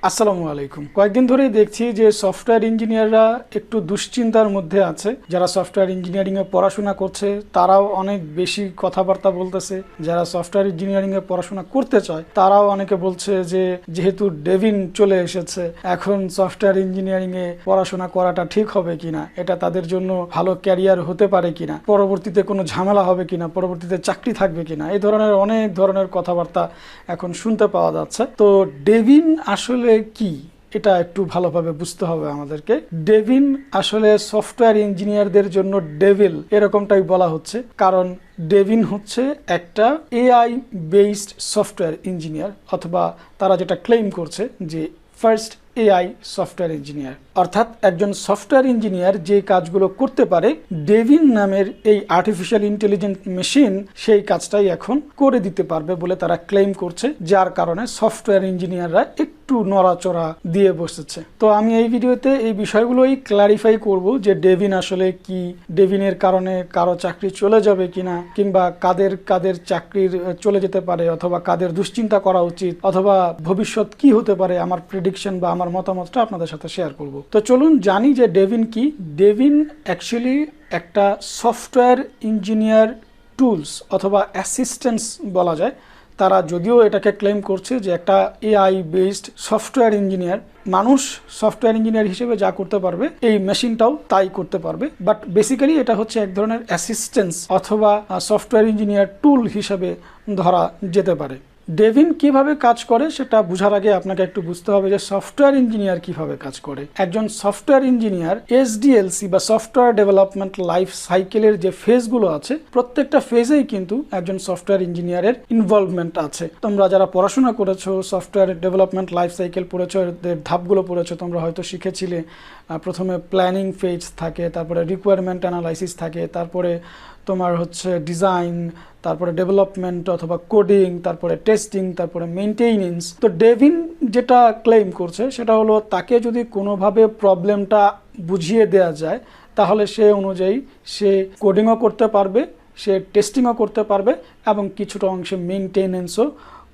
আসসালামু আলাইকুম। কয়েকদিন ধরেই দেখছি যে সফটওয়্যার ইঞ্জিনিয়াররা একটু দুশ্চিন্তার মধ্যে আছে। যারা সফটওয়্যার ইঞ্জিনিয়ারিংয়ে পড়াশোনা করছে তারাও অনেক বেশি কথাবার্তা বলতেছে। যারা সফটওয়্যার ইঞ্জিনিয়ারিংয়ে পড়াশোনা করতে চায় তারাও অনেকে বলছে যে যেহেতু ডেভিন চলে এসেছে এখন সফটওয়্যার ইঞ্জিনিয়ারিংয়ে পড়াশোনা করাটা ঠিক হবে কিনা, এটা তাদের জন্য ভালো ক্যারিয়ার হতে পারে কিনা, পরবর্তীতে কোনো ঝামেলা হবে কিনা, পরবর্তীতে চাকরি থাকবে কিনা, এই ধরনের অনেক ধরনের কথাবার্তা এখন শুনতে পাওয়া যাচ্ছে। তো ডেভিন আসলে কি এটা একটু ভালোভাবে বুঝতে হবে আমাদেরকে। ডেভিন আসলে সফটওয়্যার ইঞ্জিনিয়ারদের জন্য ডেভিল এরকমটাই বলা হচ্ছে, কারণ ডেভিন হচ্ছে একটা এআই বেসড সফটওয়্যার ইঞ্জিনিয়ার, অথবা তারা যেটা ক্লেম করছে যে ফার্স্ট এআই সফটওয়্যার ইঞ্জিনিয়ার। অর্থাৎ একজন সফটওয়্যার ইঞ্জিনিয়ার যে কাজগুলো করতে পারে ডেভিন নামের এই আর্টিফিশিয়াল ইন্টেলিজেন্স মেশিন সেই কাজটাই এখন করে দিতে পারবে বলে তারা ক্লেম করছে, যার কারণে সফটওয়্যার ইঞ্জিনিয়াররা একটু নড়াচড়া দিয়ে বসেছে। তো আমি এই ভিডিওতে এই বিষয়গুলোই ক্লারিফাই করব যে ডেভিন আসলে কি, ডেভিনের কারণে কারো চাকরি চলে যাবে কিনা, কিংবা কাদের কাদের চাকরির চলে যেতে পারে, অথবা কাদের দুশ্চিন্তা করা উচিত, অথবা ভবিষ্যৎ কি হতে পারে, আমার প্রেডিকশন বা আমার মতামতটা আপনাদের সাথে শেয়ার করব। তো চলুন জানি যে ডেভিন কি। ডেভিন অ্যাকচুয়ালি একটা সফটওয়্যার ইঞ্জিনিয়ার টুলস অথবা অ্যাসিস্ট্যান্স বলা যায়। তারা যদিও এটাকে ক্লেম করছে যে একটা এআই বেসড সফটওয়্যার ইঞ্জিনিয়ার, মানুষ সফটওয়্যার ইঞ্জিনিয়ার হিসেবে যা করতে পারবে এই মেশিনটাও তাই করতে পারবে, বাট বেসিক্যালি এটা হচ্ছে এক ধরনের অ্যাসিস্ট্যান্স অথবা সফটওয়্যার ইঞ্জিনিয়ার টুল হিসেবে ধরা যেতে পারে। ডেভিন কিভাবে কাজ করে সেটা বোঝার আগে আপনাকে একটু বুঝতে হবে যে সফটওয়্যার ইঞ্জিনিয়ার কিভাবে কাজ করে। একজন সফটওয়্যার ইঞ্জিনিয়ার এসডিএলসি বা সফটওয়্যার ডেভেলপমেন্ট লাইফ সাইকেলের যে ফেজগুলো আছে প্রত্যেকটা ফেজেই কিন্তু একজন সফটওয়্যার ইঞ্জিনিয়ারের ইনভলভমেন্ট আছে। তোমরা যারা পড়াশোনা করেছো, সফটওয়্যার ডেভেলপমেন্ট লাইফ সাইকেল পড়েছো, এর ধাপগুলো পড়েছো, তোমরা হয়তো শিখেছিলে প্রথমে প্ল্যানিং ফেজ থাকে, তারপরে রিকোয়ারমেন্ট অ্যানালাইসিস থাকে, তারপরে তোমার হচ্ছে ডিজাইন, তারপরে ডেভেলপমেন্ট অথবা কোডিং, তারপরে টেস্টিং, তারপরে মেইনটেনেন্স। তো ডেভিন যেটা ক্লেম করছে সেটা হলো তাকে যদি কোনোভাবে প্রবলেমটা বুঝিয়ে দেওয়া যায় তাহলে সে অনুযায়ী সে কোডিংও করতে পারবে, সে টেস্টিংও করতে পারবে এবং কিছুটা অংশে মেইনটেনেন্সও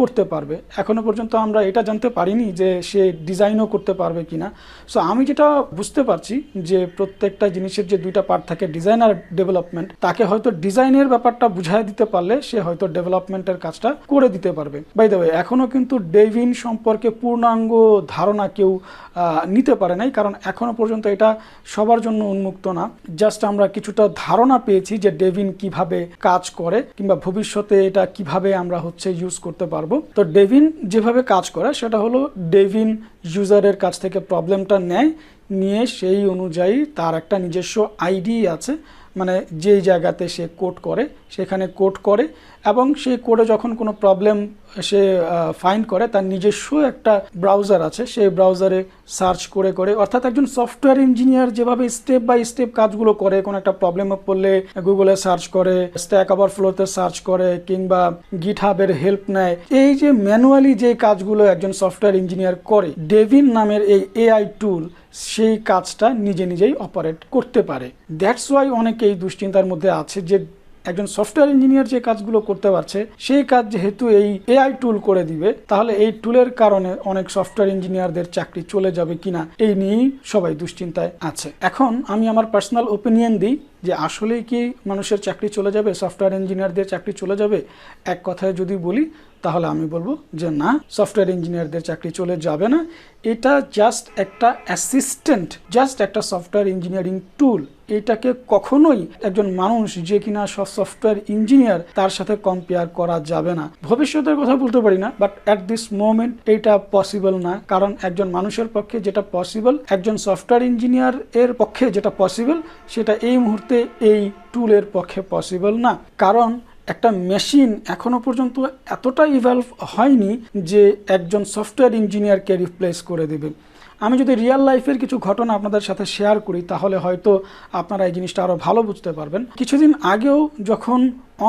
করতে পারবে। এখনো পর্যন্ত আমরা এটা জানতে পারিনি যে সে ডিজাইনও করতে পারবে কিনা। সো আমি যেটা বুঝতে পারছি যে প্রত্যেকটা জিনিসের যে দুইটা পার্ট থাকে, ডিজাইন আর ডেভেলপমেন্ট, তাকে হয়তো ডিজাইনের ব্যাপারটা বুঝাই দিতে পারলে সে হয়তো ডেভেলপমেন্টের কাজটা করে দিতে পারবে। বাই দ্য ওয়ে, এখনো কিন্তু ডেভিন সম্পর্কে পূর্ণাঙ্গ ধারণা কেউ নিতে পারে নাই, কারণ এখনো পর্যন্ত এটা সবার জন্য উন্মুক্ত না। জাস্ট আমরা কিছুটা ধারণা পেয়েছি যে ডেভিন কিভাবে কাজ করে কিংবা ভবিষ্যতে এটা কিভাবে আমরা হচ্ছে ইউজ করতে পারবো। তো ডেভিন যেভাবে কাজ করে সেটা হলো ডেভিন ইউজারের কাছ থেকে প্রবলেমটা নিয়ে সেই অনুযায়ী তার একটা নিজস্ব আইডি আছে, মানে যেই জায়গাতে সে কোড করে সেখানে কোড করে এবং সেই কোডে যখন কোনো প্রবলেম সে ফাইন্ড করে তার নিজস্ব একটা ব্রাউজার আছে, সেই ব্রাউজারে সার্চ করে অর্থাৎ একজন সফটওয়্যার ইঞ্জিনিয়ার যেভাবে স্টেপ বাই স্টেপ কাজগুলো করে, কোনো একটা প্রবলেমে পড়লে গুগলে সার্চ করে, স্ট্যাক ওভারফ্লোতে সার্চ করে, কিংবা গিটহাবের হেল্প নেয়, এই যে ম্যানুয়ালি যে কাজগুলো একজন সফটওয়্যার ইঞ্জিনিয়ার করে, ডেভিন নামের এই এআই টুল সেই কাজটা নিজেই অপারেট করতে পারে। দ্যাটস ওয়াই অনেকে এই দুশ্চিন্তার মধ্যে আছে যে একজন সফটওয়্যার ইঞ্জিনিয়ার যে কাজগুলো করতে পারছে সেই কাজ যেহেতু এই এআই টুল করে দিবে তাহলে এই টুলের কারণে অনেক সফটওয়্যার ইঞ্জিনিয়ারদের চাকরি চলে যাবে কিনা এই নিয়েই সবাই দুশ্চিন্তায় আছে। এখন আমি আমার পার্সোনাল ওপিনিয়ন দিই যে আসলেই কি মানুষের চাকরি চলে যাবে, সফটওয়্যার ইঞ্জিনিয়ারদের চাকরি চলে যাবে। এক কথায় যদি বলি তাহলে আমি বলবো যে না, সফটওয়্যার ইঞ্জিনিয়ারদের চাকরি চলে যাবে না। এটা জাস্ট একটা অ্যাসিস্ট্যান্ট, জাস্ট একটা সফটওয়্যার ইঞ্জিনিয়ারিং টুল। এটাকে কখনোই একজন মানুষ যে কিনা সফটওয়্যার ইঞ্জিনিয়ার তার সাথে কম্পেয়ার করা যাবে না। ভবিষ্যতের কথা বলতে পারি না, বাট অ্যাট দিস মোমেন্ট এটা পসিবল না, কারণ একজন মানুষের পক্ষে যেটা পসিবল একজন সফটওয়্যার ইঞ্জিনিয়ার এর পক্ষে যেটা পসিবল সেটা এই মুহূর্তে এই টুলের পক্ষে পসিবল না। কারণ একটা মেশিন এখনো পর্যন্ত এতটা ইভলভ হয়নি যে একজন সফটওয়্যার ইঞ্জিনিয়ারকে রিপ্লেস করে দেবে। আমি যদি রিয়েল লাইফের কিছু ঘটনা আপনাদের সাথে শেয়ার করি তাহলে হয়তো আপনারা এই জিনিসটা আরও ভালো বুঝতে পারবেন। কিছুদিন আগেও যখন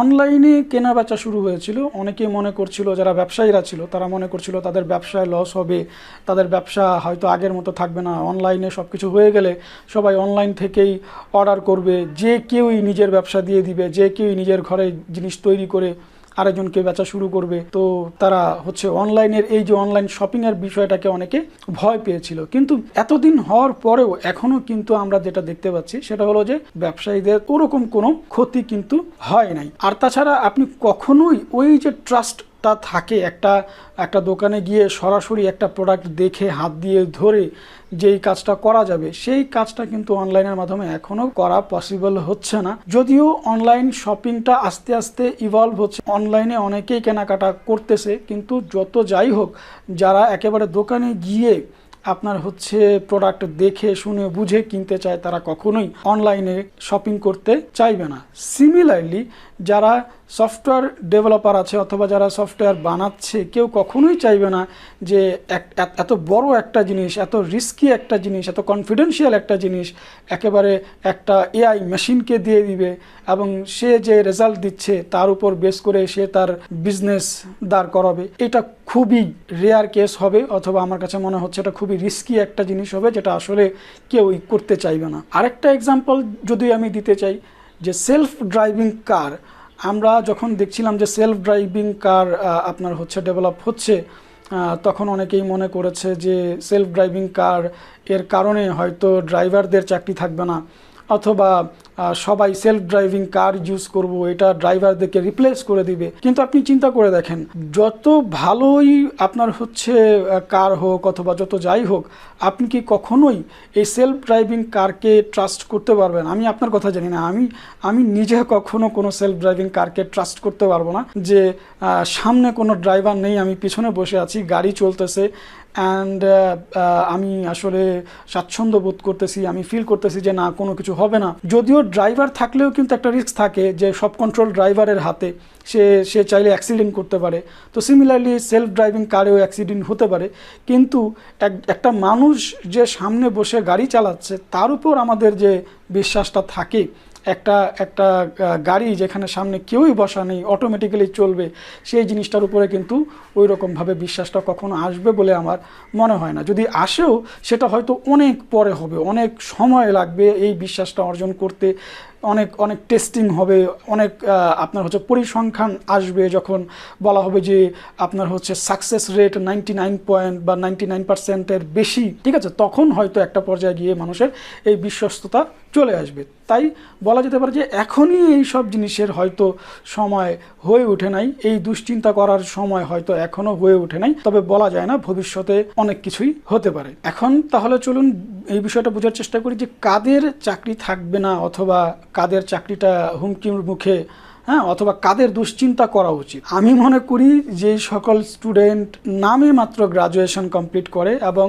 অনলাইনে কেনা বেচা শুরু হয়েছিল অনেকেই মনে করছিল, যারা ব্যবসায়ীরা ছিল তারা মনে করছিল তাদের ব্যবসায় লস হবে, তাদের ব্যবসা হয়তো আগের মতো থাকবে না, অনলাইনে সব কিছু হয়ে গেলে সবাই অনলাইন থেকেই অর্ডার করবে, যে কেউই নিজের ব্যবসা দিয়ে দিবে, যে কেউই নিজের ঘরে জিনিস তৈরি করে আরেকজনকে বেচা শুরু করবে। তো তারা হচ্ছে অনলাইনের এই যে অনলাইন শপিংয়ের বিষয়টাকে অনেকে ভয় পেয়েছিল, কিন্তু এতদিন হওয়ার পরেও এখনও কিন্তু আমরা যেটা দেখতে পাচ্ছি সেটা হলো যে ব্যবসায়ীদের ওরকম কোনো ক্ষতি কিন্তু হয় নাই। আর তাছাড়া আপনি কখনোই ওই যে ট্রাস্টটা থাকে একটা দোকানে গিয়ে সরাসরি একটা প্রোডাক্ট দেখে হাত দিয়ে ধরে যেই কাজটা করা যাবে, সেই কাজটা কিন্তু অনলাইনের মাধ্যমে এখনও করা পসিবল হচ্ছে না। যদিও অনলাইন শপিংটা আস্তে আস্তে ইভলভ হচ্ছে, অনলাইনে অনেকেই কেনাকাটা করতেছে, কিন্তু যত যাই হোক যারা একেবারে দোকানে গিয়ে আপনার হচ্ছে প্রোডাক্ট দেখে শুনে বুঝে কিনতে চায় তারা কখনোই অনলাইনে শপিং করতে চাইবে না। সিমিলারলি যারা সফটওয়্যার ডেভেলপার আছে অথবা যারা সফটওয়্যার বানাচ্ছে, কেউ কখনোই চাইবে না যে এত বড় একটা জিনিস, এত রিস্কি একটা জিনিস, এত কনফিডেন্সিয়াল একটা জিনিস একেবারে একটা এআই মেশিনকে দিয়ে দিবে এবং সে যে রেজাল্ট দিচ্ছে তার উপর বেস করে সে তার বিজনেস দাঁড় করাবে। এটা খুবই রেয়ার কেস হবে, অথবা আমার কাছে মনে হচ্ছে এটা খুবই রিস্কি একটা জিনিস হবে যেটা আসলে কেউই করতে চাইবে না। আরেকটা এক্সাম্পল যদি আমি দিতে চাই, যে সেলফ ড্রাইভিং কার, আমরা যখন দেখছিলাম যে সেলফ ড্রাইভিং কার আপনার হচ্ছে ডেভেলপ হচ্ছে, তখন অনেকেই মনে করেছে যে সেলফ ড্রাইভিং কার এর কারণে হয়তো ড্রাইভারদের চাকরি থাকবে না, অথবা সবাই সেলফ ড্রাইভিং কার ইউজ করব, এটা ড্রাইভারদেরকে রিপ্লেস করে দিবে। কিন্তু আপনি চিন্তা করে দেখেন, যত ভালোই আপনার হচ্ছে কার হোক অথবা যত যাই হোক, আপনি কি কখনোই এই সেলফ ড্রাইভিং কারকে ট্রাস্ট করতে পারবেন? আমি আপনার কথা জানি না, আমি নিজে কখনো কোনো সেলফ ড্রাইভিং কারকে ট্রাস্ট করতে পারবো না, যে সামনে কোনো ড্রাইভার নেই, আমি পিছনে বসে আছি, গাড়ি চলতেছে অ্যান্ড আমি আসলে স্বাচ্ছন্দ্য বোধ করতেছি, আমি ফিল করতেছি যে না কোনো কিছু হবে না। যদিও ড্রাইভার থাকলেও কিন্তু একটা রিস্ক থাকে যে সব কন্ট্রোল ড্রাইভারের হাতে, সে চাইলে অ্যাক্সিডেন্ট করতে পারে। তো সিমিলারলি সেলফ ড্রাইভিং কারেও অ্যাক্সিডেন্ট হতে পারে, কিন্তু একটা মানুষ যে সামনে বসে গাড়ি চালাচ্ছে তার উপর আমাদের যে বিশ্বাসটা থাকে, একটা গাড়ি যেখানে সামনে কেউই বসা নেই, অটোমেটিক্যালি চলবে, সেই জিনিসটার উপরে কিন্তু ওই রকমভাবে বিশ্বাসটা কখনো আসবে বলে আমার মনে হয় না। যদি আসেও সেটা হয়তো অনেক পরে হবে, অনেক সময় লাগবে এই বিশ্বাসটা অর্জন করতে, অনেক টেস্টিং হবে, অনেক আপনার হচ্ছে পরিসংখ্যান আসবে, যখন বলা হবে যে আপনার হচ্ছে সাকসেস রেট 99 বা 99%-এর বেশি, ঠিক আছে, তখন হয়তো একটা পর্যায়ে গিয়ে মানুষের এই বিশ্বস্ততা চলে আসবে। তাই বলা যেতে পারে যে এখনই এই সব জিনিসের হয়তো সময় হয়ে ওঠে নাই, এই দুশ্চিন্তা করার সময় হয়তো এখনও হয়ে ওঠে নাই, তবে বলা যায় না, ভবিষ্যতে অনেক কিছুই হতে পারে। এখন তাহলে চলুন এই বিষয়টা বোঝার চেষ্টা করি যে কাদের চাকরি থাকবে না, অথবা কাদের চাকরিটা হুমকির মুখে, অথবা কাদের দুশ্চিন্তা করা উচিত। আমি মনে করি যে সকল স্টুডেন্ট নামে মাত্র গ্রাজুয়েশন কমপ্লিট করে এবং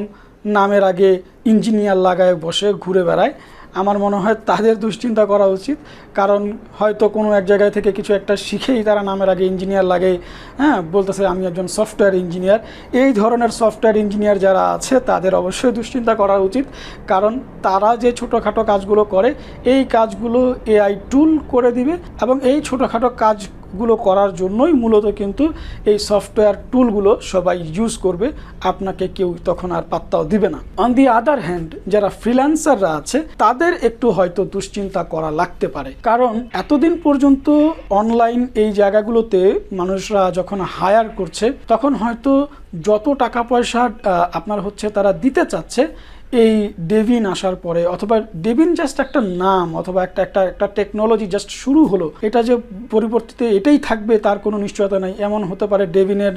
নামের আগে ইঞ্জিনিয়ার লাগায় বসে ঘুরে বেড়ায়, আমার মনে হয় তাদের দুশ্চিন্তা করা উচিত। কারণ হয়তো কোনো এক জায়গায় থেকে কিছু একটা শিখেই তারা নামের আগে ইঞ্জিনিয়ার লাগে, বলতেছে আমি একজন সফটওয়্যার ইঞ্জিনিয়ার। এই ধরনের সফটওয়্যার ইঞ্জিনিয়ার যারা আছে তাদের অবশ্যই দুশ্চিন্তা করা উচিত, কারণ তারা যে ছোটোখাটো কাজগুলো করে এই কাজগুলো এআই টুল করে দিবে, এবং এই ছোটোখাটো কাজগুলো করার জন্যই মূলত কিন্তু এই সফটওয়্যার টুলগুলো সবাই ইউজ করবে, আপনাকে কেউ তখন আর পাত্তাও দিবে না। অন দি আদার হ্যান্ড যারা ফ্রিল্যান্সাররা আছে তাদের একটু হয়তো দুশ্চিন্তা করা লাগতে পারে, কারণ এতদিন পর্যন্ত অনলাইন এই জায়গাগুলোতে মানুষরা যখন হায়ার করছে তখন হয়তো যত টাকা পয়সা আপনার হচ্ছে তারা দিতে চাচ্ছে, এই ডেভিন আসার পরে, অথবা ডেভিন জাস্ট একটা নাম, অথবা একটা টেকনোলজি জাস্ট শুরু হলো, এটা যে পরিবর্তিতে এটাই থাকবে তার কোনো নিশ্চয়তা নেই। এমন হতে পারে ডেভিনের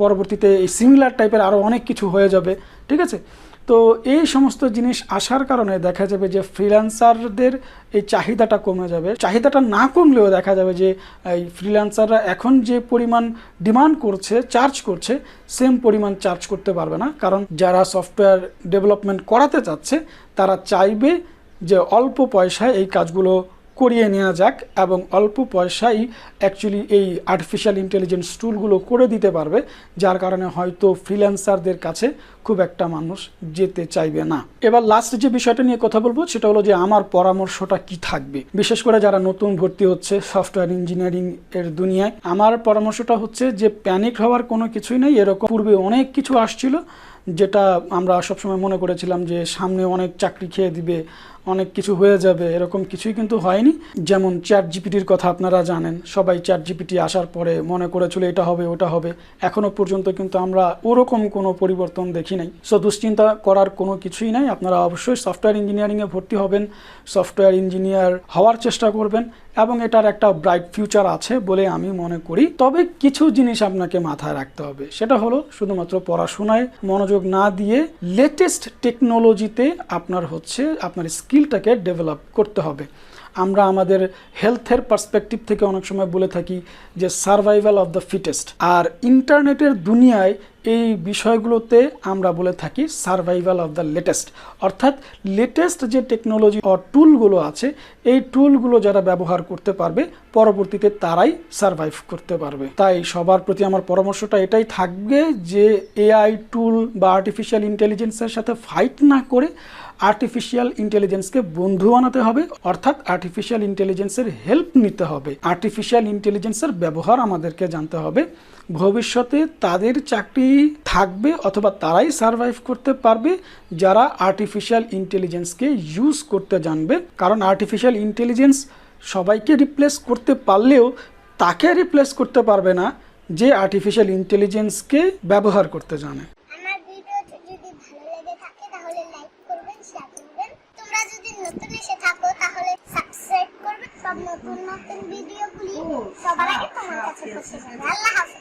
পরবর্তীতে এই সিমিলার টাইপের আরও অনেক কিছু হয়ে যাবে, ঠিক আছে। তো এই সমস্ত জিনিস আসার কারণে দেখা যাবে যে ফ্রিল্যান্সারদের এই চাহিদাটা কমে যাবে। চাহিদাটা না কমলেও দেখা যাবে যে এই ফ্রিল্যান্সাররা এখন যে পরিমাণ ডিমান্ড করছে, চার্জ করছে, সেম পরিমাণ চার্জ করতে পারবে না, কারণ যারা সফটওয়্যার ডেভেলপমেন্ট করাতে চাচ্ছে তারা চাইবে যে অল্প পয়সায় এই কাজগুলো করিয়ে নেওয়া যাক, এবং অল্প পয়সায় অ্যাকচুয়ালি এই আর্টিফিশিয়াল ইন্টেলিজেন্স টুলগুলো করে দিতে পারবে, যার কারণে হয়তো ফ্রিল্যান্সারদের কাছে খুব একটা মানুষ যেতে চাইবে না। এবার লাস্ট যে বিষয়টা নিয়ে কথা বলবো সেটা হলো যে আমার পরামর্শটা কি থাকবে, বিশেষ করে যারা নতুন ভর্তি হচ্ছে সফটওয়্যার ইঞ্জিনিয়ারিং এর দুনিয়ায়। আমার পরামর্শটা হচ্ছে যে প্যানিক হওয়ার কোনো কিছুই নেই, এরকম পূর্বে অনেক কিছু আসছিল যেটা আমরা সবসময় মনে করেছিলাম যে সামনে অনেক চাকরি খেয়ে দিবে, অনেক কিছু হয়ে যাবে, এরকম কিছুই কিন্তু হয়নি। যেমন চ্যাট জিপিটির কথা আপনারা জানেন, সবাই চ্যাট জিপিটি আসার পরে মনে করেছিল এটা হবে ওটা হবে, এখনো পর্যন্ত কিন্তু আমরা ওরকম কোনো পরিবর্তন দেখি নাই। সো দুশ্চিন্তা করার কোনো কিছুই নাই। আপনারা অবশ্যই সফটওয়্যার ইঞ্জিনিয়ারিংয়ে ভর্তি হবেন, সফটওয়্যার ইঞ্জিনিয়ার হওয়ার চেষ্টা করবেন, এবং এটার একটা ব্রাইট ফিউচার আছে বলে আমি মনে করি। তবে কিছু জিনিস আপনাকে মাথায় রাখতে হবে, সেটা হলো শুধুমাত্র পড়াশোনায় মনোযোগ না দিয়ে লেটেস্ট টেকনোলজিতে আপনার স্কিলটাকে ডেভেলপ করতে হবে। আমরা আমাদের হেলথের পার্সপেক্টিভ থেকে অনেক সময় বলে থাকি যে সার্ভাইভাল অফ দ্য ফিটেস্ট, আর ইন্টারনেটের দুনিয়ায় এই বিষয়গুলোতে আমরা বলে থাকি সার্ভাইভাল অফ দ্য লেটেস্ট। অর্থাৎ লেটেস্ট যে টেকনোলজি ও টুলগুলো আছে, এই টুলগুলো যারা ব্যবহার করতে পারবে পরবর্তীতে তারাই সার্ভাইভ করতে পারবে। তাই সবার প্রতি আমার পরামর্শটা এটাই থাকবে যে এআই টুল বা আর্টিফিশিয়াল ইন্টেলিজেন্সের সাথে ফাইট না করে আর্টিফিশিয়াল ইন্টেলিজেন্সকে বন্ধু বানাতে হবে, অর্থাৎ আর্টিফিশিয়াল ইন্টেলিজেন্সের হেল্প নিতে হবে। আর্টিফিশিয়াল ইন্টেলিজেন্সের ব্যবহার আমাদেরকে জানতে হবে। ভবিষ্যতে তাদের চাকরি থাকবে অথবা তারাই সার্ভাইভ করতে পারবে যারা আর্টিফিশিয়াল ইন্টেলিজেন্সকে ইউজ করতে জানবে। কারণ আর্টিফিশিয়াল ইন্টেলিজেন্স সবাইকে রিপ্লেস করতে পারলেও তাকে রিপ্লেস করতে পারবে না যে আর্টিফিশিয়াল ইন্টেলিজেন্সকে ব্যবহার করতে জানে। আমার ভিডিওটি যদি ভালো লেগে থাকে তাহলে লাইক করবেন, শেয়ার করবেন। তোমরা যদি নতুন এসে থাকো তাহলে সাবস্ক্রাইব করবে। সব নতুন নতুন ভিডিওগুলি সবার আগে তোমার কাছে পৌঁছে যাবে। আল্লাহ হাফেজ।